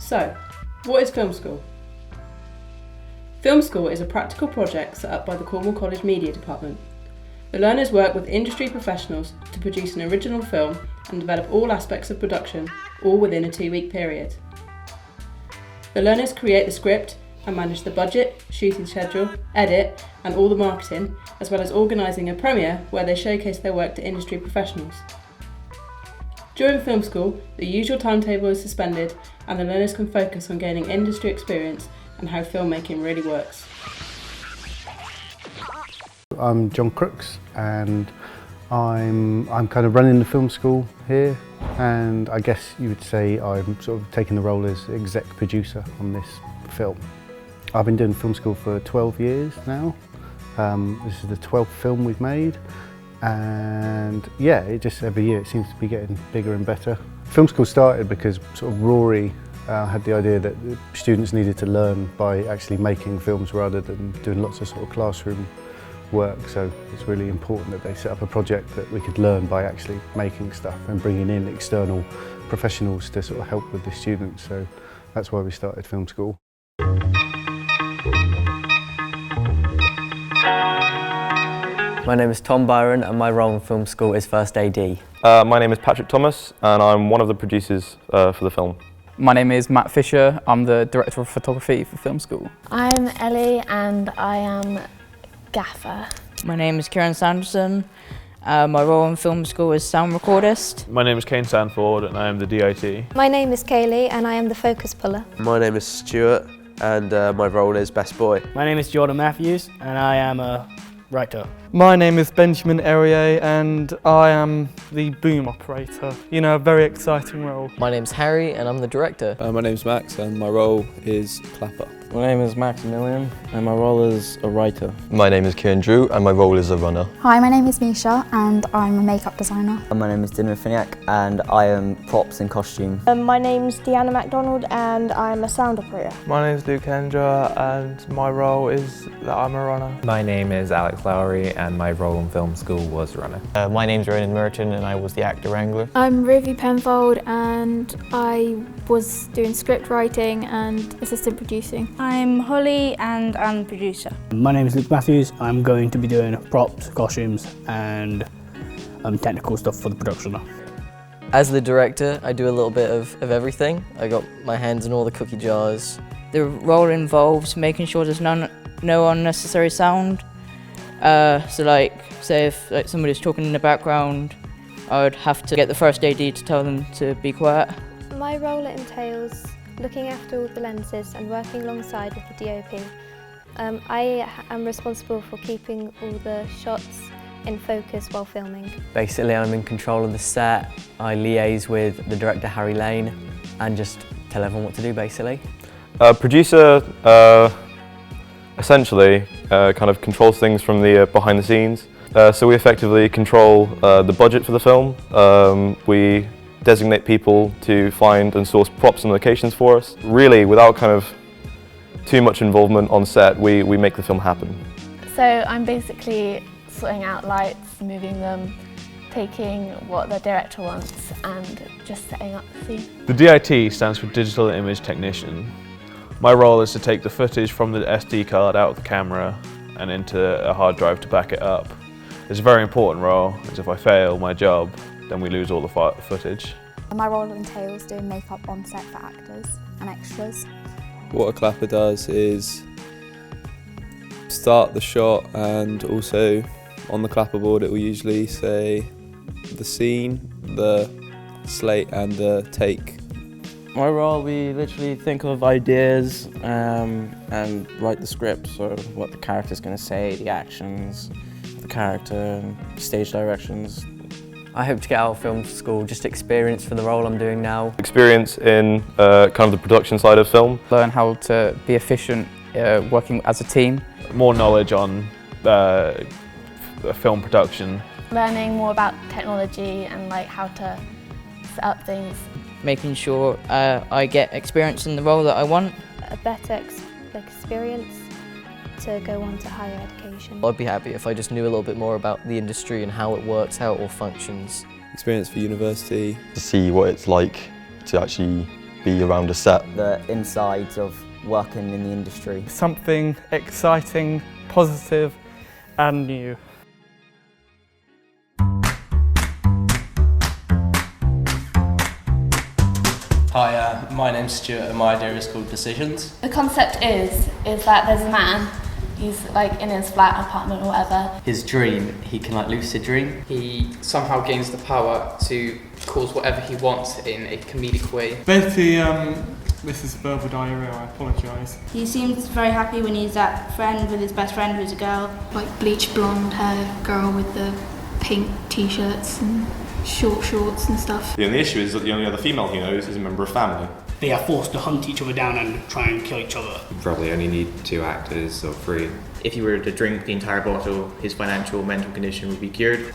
So, what is film school? Film school is a practical project set up by the Cornwall College Media Department. The learners work with industry professionals to produce an original film and develop all aspects of production, all within a 2-week period. The learners create the script and manage the budget, shooting schedule, edit and all the marketing, as well as organising a premiere where they showcase their work to industry professionals. During film school, the usual timetable is suspended and the learners can focus on gaining industry experience and how filmmaking really works. I'm John Crooks and I'm kind of running the film school here, and I guess you would say I'm sort of taking the role as exec producer on this film. I've been doing film school for 12 years now. This is the 12th film we've made, and yeah, it just every year it seems to be getting bigger and better. Film school started because sort of Rory had the idea that the students needed to learn by actually making films rather than doing lots of sort of classroom work, so it's really important that they set up a project that we could learn by actually making stuff and bringing in external professionals to sort of help with the students, so that's why we started film school. My name is Tom Byron and my role in film school is First AD. My name is Patrick Thomas and I'm one of the producers for the film. My name is Matt Fisher, I'm the Director of Photography for film school. I'm Ellie and I am gaffer. My name is Kieran Sanderson. My role in film school is sound recordist. My name is Kane Sanford and I am the DIT. My name is Kaylee and I am the focus puller. My name is Stuart and my role is best boy. My name is Jordan Matthews and I am a writer. My name is Benjamin Errier and I am the boom operator. You know, a very exciting role. My name's Harry and I'm the director. My name's Max and my role is clapper. My name is Maximilian and my role is a writer. My name is Kieran Drew and my role is a runner. Hi, my name is Misha and I'm a makeup designer. My name is Dinah Finiak and I am props and costume. My name's Deanna MacDonald and I'm a sound operator. My name is Luke Hendra and my role is that I'm a runner. My name is Alex Lowry and my role in film school was runner. My name's Ronan Merton and I was the actor wrangler. I'm Ruby Penfold and I was doing script writing and assistant producing. I'm Holly and I'm the producer. My name is Luke Matthews. I'm going to be doing props, costumes and technical stuff for the production. As the director, I do a little bit of everything. I got my hands in all the cookie jars. The role involves making sure there's no unnecessary sound. So like, say if somebody's talking in the background, I would have to get the first AD to tell them to be quiet. My role entails looking after all the lenses and working alongside with the DOP. I am responsible for keeping all the shots in focus while filming. Basically, I'm in control of the set. I liaise with the director, Harry Lane, and just tell everyone what to do, basically. Producer essentially kind of controls things from the behind the scenes. So we effectively control the budget for the film. We designate people to find and source props and locations for us. Really, without kind of too much involvement on set, we make the film happen. So I'm basically sorting out lights, moving them, taking what the director wants and just setting up the scene. The DIT stands for Digital Image Technician. My role is to take the footage from the SD card out of the camera and into a hard drive to back it up. It's a very important role, as if I fail my job, then we lose all the footage. My role entails doing makeup on set for actors and extras. What a clapper does is start the shot, and also on the clapperboard it will usually say the scene, the slate and the take. My role, we literally think of ideas and write the script, so what the character's going to say, the actions, the character, and stage directions. I hope to get out of film school just experience for the role I'm doing now. Experience in kind of the production side of film. Learn how to be efficient working as a team. More knowledge on film production. Learning more about technology and like how to set up things. Making sure I get experience in the role that I want. A better experience to go on to higher education. I'd be happy if I just knew a little bit more about the industry and how it works, how it all functions. Experience for university. To see what it's like to actually be around a set. The insides of working in the industry. Something exciting, positive and new. Hi, my name's Stuart and my idea is called Decisions. The concept is that there's a man, he's like in his flat, apartment or whatever. His dream, he can like lucid dream. He somehow gains the power to cause whatever he wants in a comedic way. Basically, this is verbal diarrhea, I apologise. He seems very happy when he's at friend with his best friend who's a girl. Like bleach blonde hair girl with the pink t-shirts and short shorts and stuff. The only issue is that the only other female he knows is a member of family. They are forced to hunt each other down and try and kill each other. You probably only need 2 actors or 3. If he were to drink the entire bottle, his financial mental condition would be cured.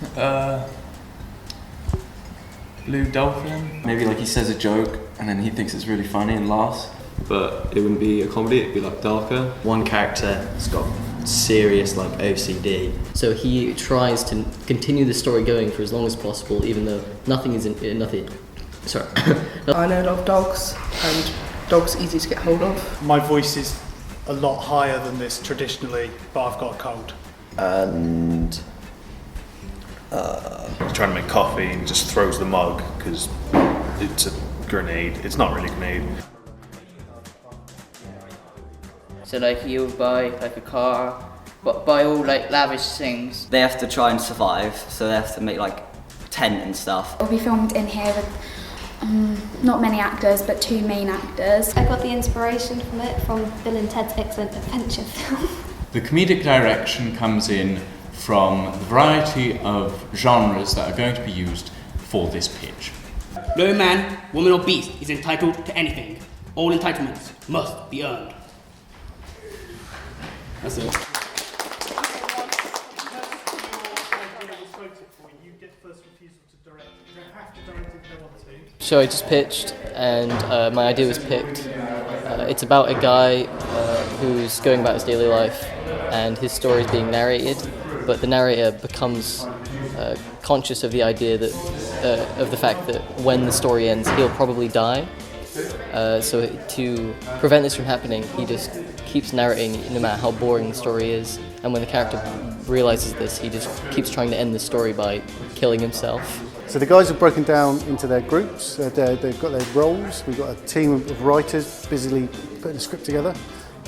Blue dolphin. Maybe like he says a joke and then he thinks it's really funny and laughs. But it wouldn't be a comedy, it'd be like darker. One character has got serious like OCD. So he tries to continue the story going for as long as possible, even though nothing is nothing. Sorry. I know a lot of dogs, and dogs are easy to get hold of. My voice is a lot higher than this traditionally, but I've got a cold. And he's trying to make coffee and he just throws the mug because it's a grenade. It's not really a grenade. So like he'll buy like a car, but buy all like lavish things. They have to try and survive, so they have to make like tent and stuff. It'll be filmed in here with not many actors, but 2 main actors. I got the inspiration from it from Bill and Ted's excellent adventure film. The comedic direction comes in from the variety of genres that are going to be used for this pitch. No man, woman or beast is entitled to anything. All entitlements must be earned. That's it. So I just pitched, and my idea was picked. It's about a guy who's going about his daily life, and his story is being narrated, but the narrator becomes conscious of the idea that of the fact that when the story ends, he'll probably die. So to prevent this from happening, he just keeps narrating no matter how boring the story is, and when the character realises this, he just keeps trying to end the story by killing himself. So the guys have broken down into their groups, they've got their roles. We've got a team of writers busily putting a script together.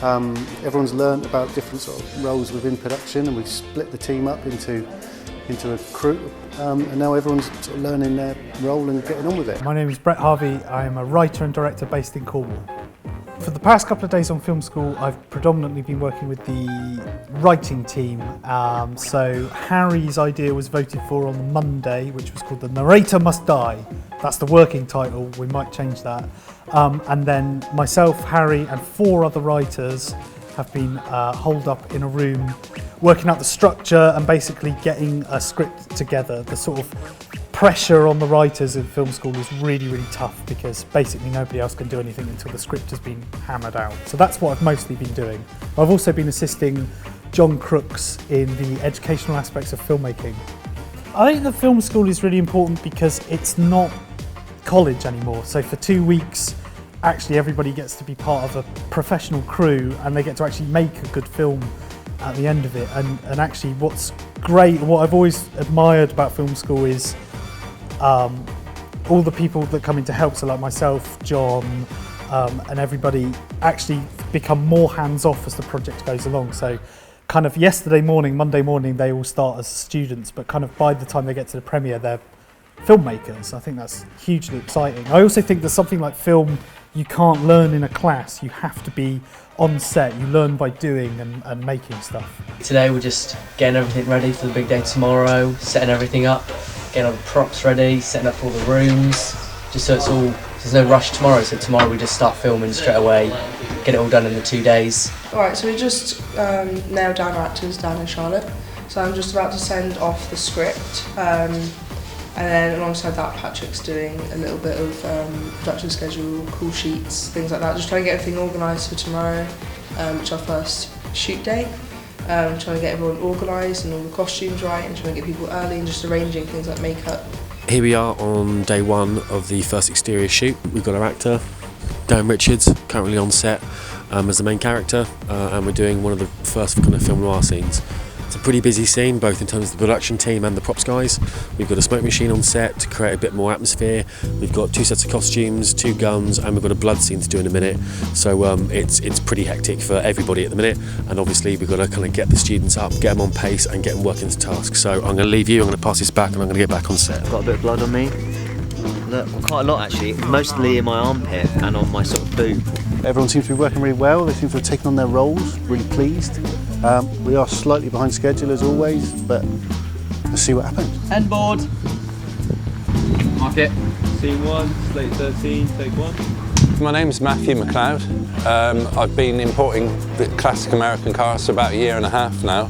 Everyone's learned about different sort of roles within production, and we've split the team up into a crew, and now everyone's sort of learning their role and getting on with it. My name is Brett Harvey. I am a writer and director based in Cornwall. For the past couple of days on film school, I've predominantly been working with the writing team. So Harry's idea was voted for on Monday, which was called The Narrator Must Die. That's the working title, we might change that. And then myself, Harry and 4 other writers have been holed up in a room working out the structure and basically getting a script together. The sort of pressure on the writers in film school is really, really tough because basically nobody else can do anything until the script has been hammered out. So that's what I've mostly been doing. I've also been assisting John Crooks in the educational aspects of filmmaking. I think the film school is really important because it's not college anymore. So for 2 weeks, actually everybody gets to be part of a professional crew and they get to actually make a good film at the end of it. And actually what's great, what I've always admired about film school is all the people that come in to help, so like myself, John, and everybody actually become more hands-off as the project goes along. So kind of yesterday morning, Monday morning, they all start as students, but kind of by the time they get to the premiere, they're filmmakers. I think that's hugely exciting. I also think that something like film, you can't learn in a class. You have to be on set. You learn by doing and making stuff. Today we're just getting everything ready for the big day tomorrow, setting everything up, getting all the props ready, setting up all the rooms, just so it's all, there's no rush tomorrow, so tomorrow we just start filming straight away, get it all done in the 2 days. Alright, so we just nailed down our actors, Dan and Charlotte, so I'm just about to send off the script, and then alongside that Patrick's doing a little bit of production schedule, call sheets, things like that, just trying to get everything organised for tomorrow, which is our first shoot day. Trying to get everyone organised and all the costumes right and trying to get people early and just arranging things like makeup. Here we are on day 1 of the first exterior shoot. We've got our actor, Dan Richards, currently on set as the main character, and we're doing one of the first kind of film noir scenes. It's a pretty busy scene, both in terms of the production team and the props guys. We've got a smoke machine on set to create a bit more atmosphere. We've got 2 sets of costumes, 2 guns, and we've got a blood scene to do in a minute. So it's pretty hectic for everybody at the minute, and obviously we've got to kind of get the students up, get them on pace, and get them working to task. So I'm going to leave you, I'm going to pass this back, and I'm going to get back on set. I've got a bit of blood on me. Look, well, quite a lot actually, mostly in my armpit and on my sort of boob. Everyone seems to be working really well. They seem to have taken on their roles, really pleased. We are slightly behind schedule as always, but let's see what happens. End board. Mark it. Scene 1, slate 13, take 1. My name's Matthew McLeod. I've been importing the classic American cars for about a year and a half now.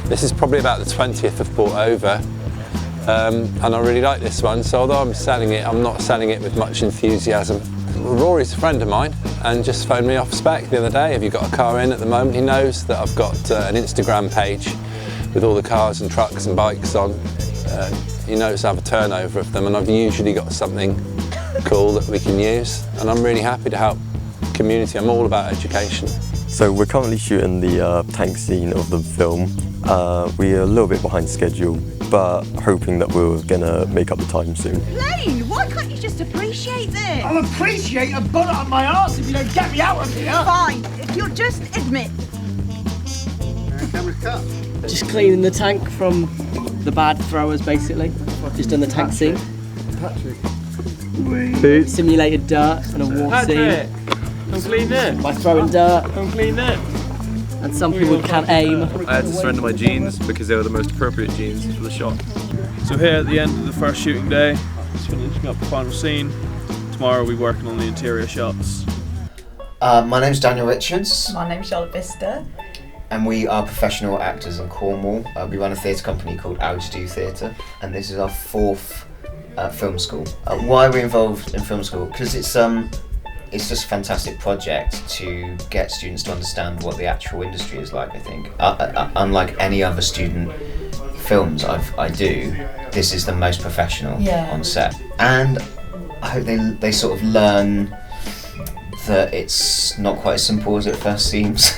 This is probably about the 20th I've brought over. And I really like this one, so although I'm selling it, I'm not selling it with much enthusiasm. Rory's a friend of mine and just phoned me off spec the other day. Have you got a car in at the moment? He knows that I've got an Instagram page with all the cars and trucks and bikes on. He knows I have a turnover of them, and I've usually got something cool that we can use, and I'm really happy to help the community. I'm all about education. So we're currently shooting the tank scene of the film. We're a little bit behind schedule, but hoping that we're gonna make up the time soon. Lane, why can't you just appreciate this? I'll appreciate a bullet on my arse if you don't get me out of here. Fine, if you'll just admit. Camera's cut. Just cleaning the tank from the bad throwers, basically. Just done the tank scene. Patrick. Simulated dirt and a war scene. Come clean it. By throwing dirt. Come clean it. And some people can't aim. I had to surrender my jeans because they were the most appropriate jeans for the shot. So here at the end of the first shooting day, just finishing up the final scene. Tomorrow we'll be working on the interior shots. My name's Daniel Richards. My name's Charlotte Vista. And we are professional actors in Cornwall. We run a theatre company called Algidoo Theatre, and this is our 4th film school. Why are we involved in film school? Because it's just a fantastic project to get students to understand what the actual industry is like, I think. Unlike any other student films I do, this is the most professional on set. And I hope they sort of learn that it's not quite as simple as it first seems.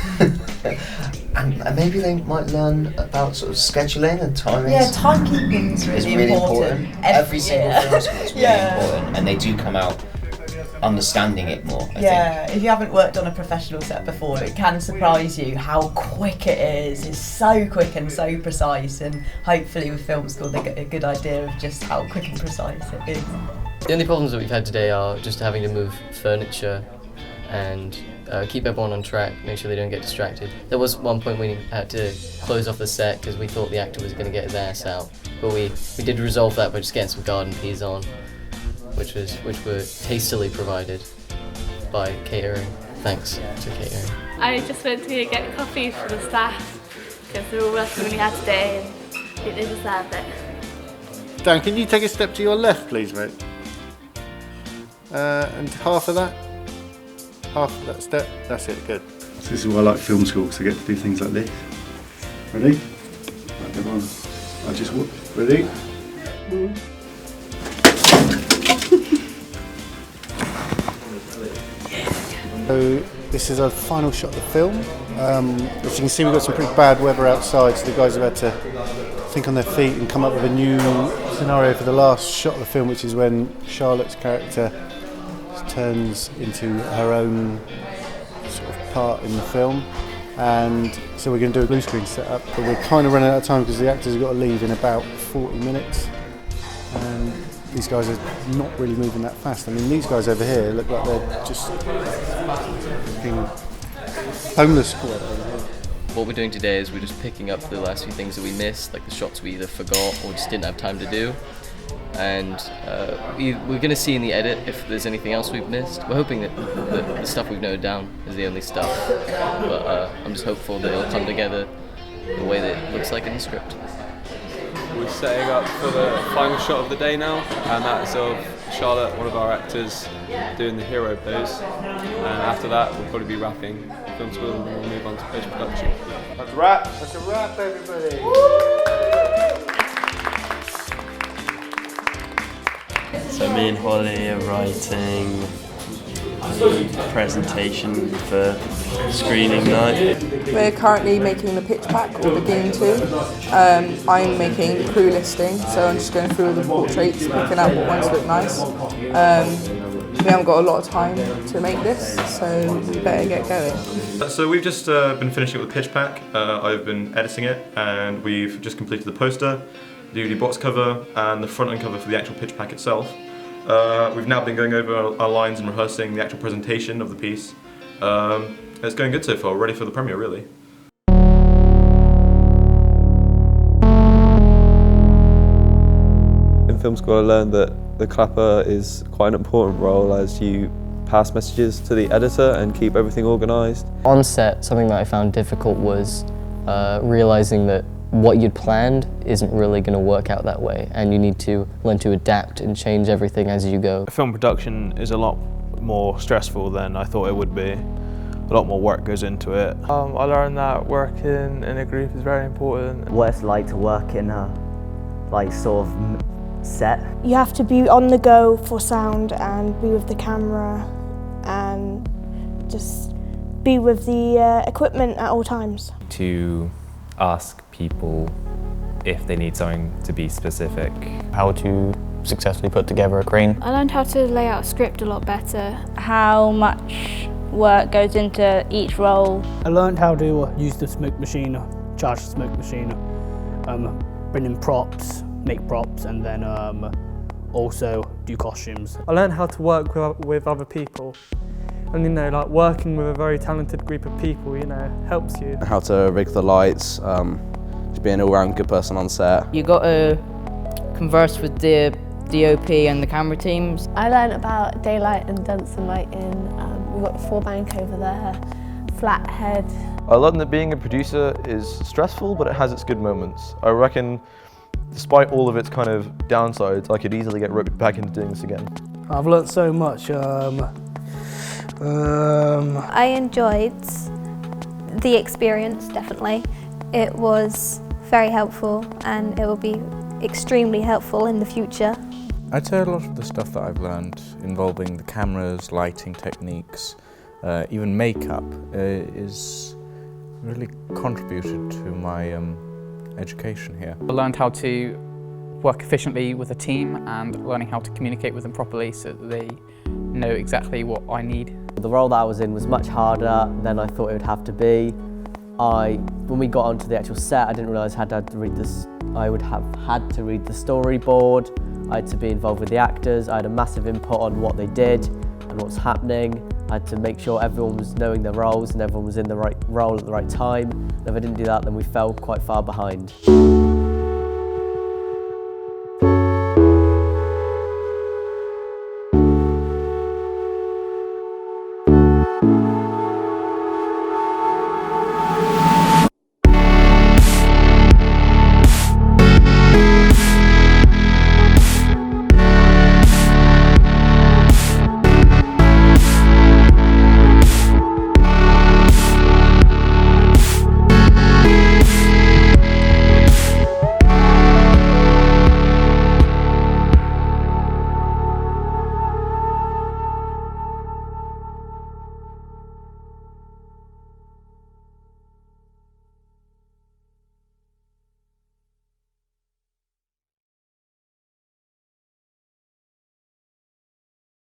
And maybe they might learn about sort of scheduling and timing. Yeah, timekeeping is really important. Every single film school is really important, and they do come out understanding it more, I think. If you haven't worked on a professional set before, it can surprise you how quick it is. It's so quick and so precise, and hopefully with film school they get a good idea of just how quick and precise it is. The only problems that we've had today are just having to move furniture and keep everyone on track, make sure they don't get distracted. There was one point we had to close off the set because we thought the actor was going to get his ass out, but we did resolve that by just getting some garden peas on, which were hastily provided by catering. Thanks to catering. I just went to get coffee for the staff because they were working really hard today and they deserve it. Dan, can you take a step to your left, please, mate? And half of that step. That's it, good. So this is why I like film school, because I get to do things like this. Ready? Right, everyone, I just walk. Ready? So this is our final shot of the film. As you can see, we've got some pretty bad weather outside, so the guys have had to think on their feet and come up with a new scenario for the last shot of the film, which is when Charlotte's character turns into her own sort of part in the film. And so we're going to do a blue screen setup, but we're kind of running out of time because the actors have got to leave in about 40 minutes. And these guys are not really moving that fast. I mean, these guys over here look like they're just fucking homeless squad over here. What we're doing today is we're just picking up the last few things that we missed, like the shots we either forgot or just didn't have time to do. And we're going to see in the edit if there's anything else we've missed. We're hoping that the stuff we've noted down is the only stuff, but I'm just hopeful that it'll come together the way that it looks like in the script. We're setting up for the final shot of the day now, and that's of Charlotte, one of our actors, doing the hero pose. And after that, we'll probably be wrapping film school and then we'll move on to post-production. That's a wrap. That's a wrap, everybody. So me and Holly are writing presentation for screening night. We're currently making the pitch pack, or beginning to. I'm making the crew listing, so I'm just going through all the portraits, picking out what ones look nice. We haven't got a lot of time to make this, so we better get going. So we've just been finishing up the pitch pack. I've been editing it, and we've just completed the poster, the DVD box cover, and the front end cover for the actual pitch pack itself. We've now been going over our lines and rehearsing the actual presentation of the piece. It's going good so far, we're ready for the premiere really. In film school I learned that the clapper is quite an important role as you pass messages to the editor and keep everything organised. On set, something that I found difficult was realising that what you'd planned isn't really going to work out that way, and you need to learn to adapt and change everything as you go. Film production is a lot more stressful than I thought it would be. A lot more work goes into it. I learned that working in a group is very important. What it's like to work in a sort of set. You have to be on the go for sound and be with the camera and just be with the equipment at all times. To ask people if they need something to be specific. How to successfully put together a crane. I learned how to lay out a script a lot better. How much work goes into each role. I learned how to use the smoke machine, charge the smoke machine, bring in props, make props, and then also do costumes. I learned how to work with other people. And like working with a very talented group of people, helps you. How to rig the lights, just be an all-round good person on set. You got to converse with the DOP and the camera teams. I learned about daylight and Dunson lighting. We've got the 4-bank over there, flathead. I learned that being a producer is stressful, but it has its good moments. I reckon, despite all of its kind of downsides, I could easily get roped back into doing this again. I've learnt so much. I enjoyed the experience, definitely. It was very helpful and it will be extremely helpful in the future. I'd say a lot of the stuff that I've learned involving the cameras, lighting techniques, even makeup is really contributed to my education here. I learned how to work efficiently with a team and learning how to communicate with them properly so that they know exactly what I need. The role that I was in was much harder than I thought it would have to be. When we got onto the actual set, I didn't realise I had to read this. I would have had to read the storyboard. I had to be involved with the actors. I had a massive input on what they did and what's happening. I had to make sure everyone was knowing their roles and everyone was in the right role at the right time. And if I didn't do that, then we fell quite far behind.